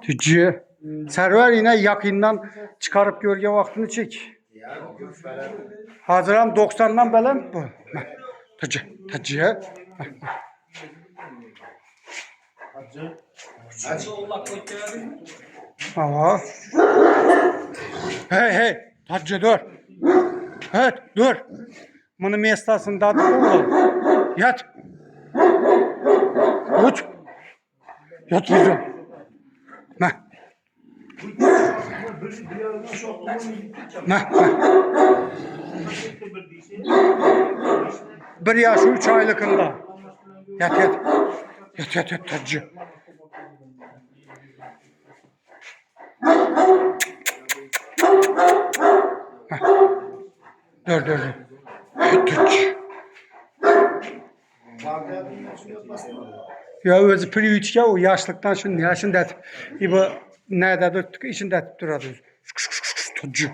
Tücü. Server yine yakından çıkarıp gölge vaktini çek. Hazıram 90'dan belen bu. Tücü. Tücü. Aa. Hey. Tücü dur. Evet dur. Bunu mestasında da oğlum. Yat. Uç. Yat yüzüm. Ne? Bir yaş 3 aylıkında. Yat tacı. Dur. Tacı. Ya özü priviçke o yaşlıktan şimdi yaşın det. İbo nerede dur için det duradı. Tacı.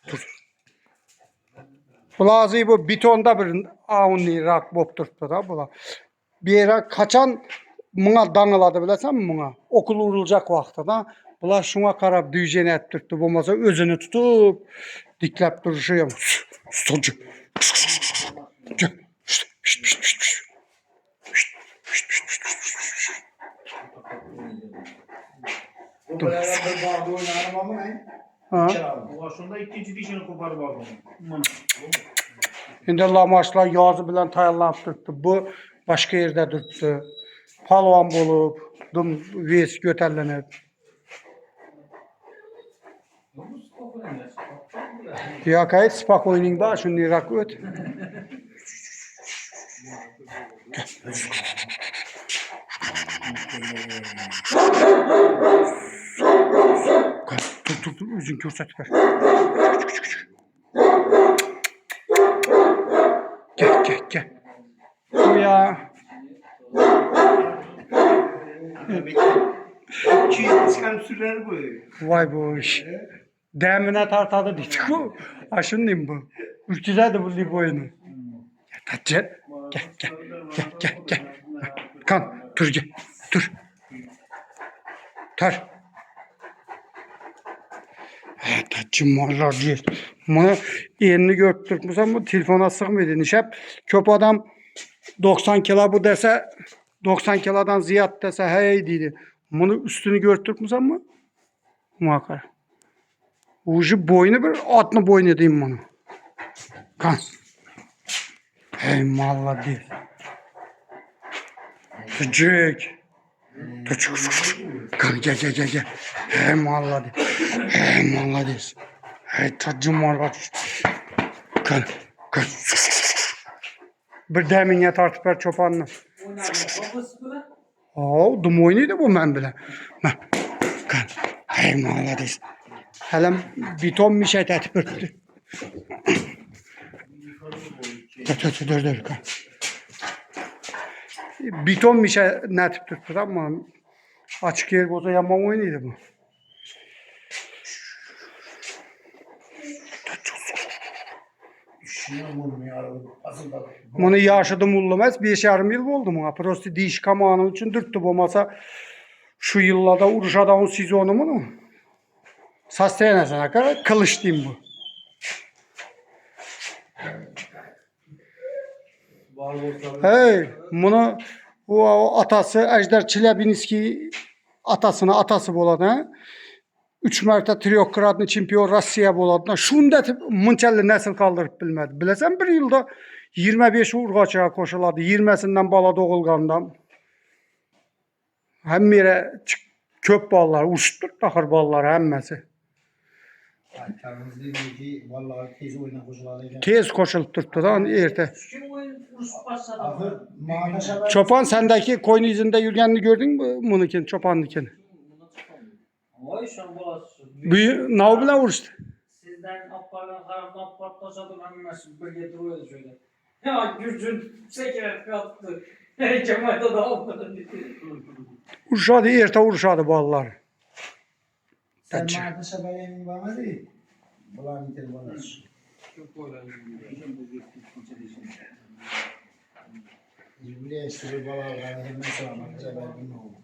Dur. Bulazı bu betonda bir ağunlu rak bop turttu da bula. Bir yere kaçan buna danıladı bilesen mi buna? Okul urulacak vaxtı da. Bula şuna karab düjeni ettirdi. Bulmasa özünü tutup diklep duruşuyor. Stolcu. Bu beraber bağda oynanamam mı ne? O aslında ikinci dişini koparıp aldım. Şimdi lamaçlar yazı bilen tayarlanıp durdu. Bu başka yerde durdu. Palvan bulup, dum ves götərlənib. Yakay спокойненько ba, şunu rak öt. Dur, özün görsət ver. Gel. Bu ya. 200 çıkarıp sürüler bu. Vay bu iş. Demine tartadı dedik bu. Aşın diyeyim bu. Ülküzeydi bu boyunu. Gel. Kan, dur gel. Dur. Tacım varlar diye. Bunu yerini gördürtmüşsem bu telefona sıkmıydı. Nişep köp adam 90 kilo bu dese 90 kilodan ziyad dese hey dedi. Bunu üstünü gördürtmüşsem mi? Muhakkak. Ucu boynu bir atlı boynu diyeyim bunu. Kan. Hey malla değil. Tücük. Kan gel. Hey malla değil. Hey tacım var. Kan. Bir demine tartıp ver çopanını. Dum oynaydı bu ben bile. Kan. Hey malla değil. Hele beton bir şey tetip örttü. Dur. Beton bir şey netip tuttu ama açık yer boza yaman oynaydı bu. Bunu yaşadım ullamaz. 5,5 yıl oldu mu? Prosti diş kamanı için dürttü bu masa. Şu yıllarda Uruşa'da sezonu mu? Sasteyenesine kadar kılıç diyeyim bu. Hey, bunu o atası Ejder Çelebinski atası boladı. 3 mərtə triokratlı çempion Rossiya boladı. Şunda mınçəlli nəsil qaldırıb bilmədi. Biləsən bir yılda 25 urğaçığa koşuladı. 20'sindən bala doğulğandan. Hem yere köp ballar, uçtur taxır ballar həmməsi. Tez koşulup durdu da ertə. Çopan sendeki koyun izinde yürüyenini gördün mü bununkin, çopanlıkin? Vay şan bolası. Ne bile vuruştu? Sizden appardan karanlık patlasadım anlasın böyle duruyordu şöyle. Ya gücün sekerek kalktı. Cemaate dağılmadı. Urşadı, ertə urşadı ballar. Sen mağda şabayenin bana değil. Bulan telefonu aç. Çok oynayın. Yüzüyle sürü balar hemen sağlamak. Cebel gün oldu.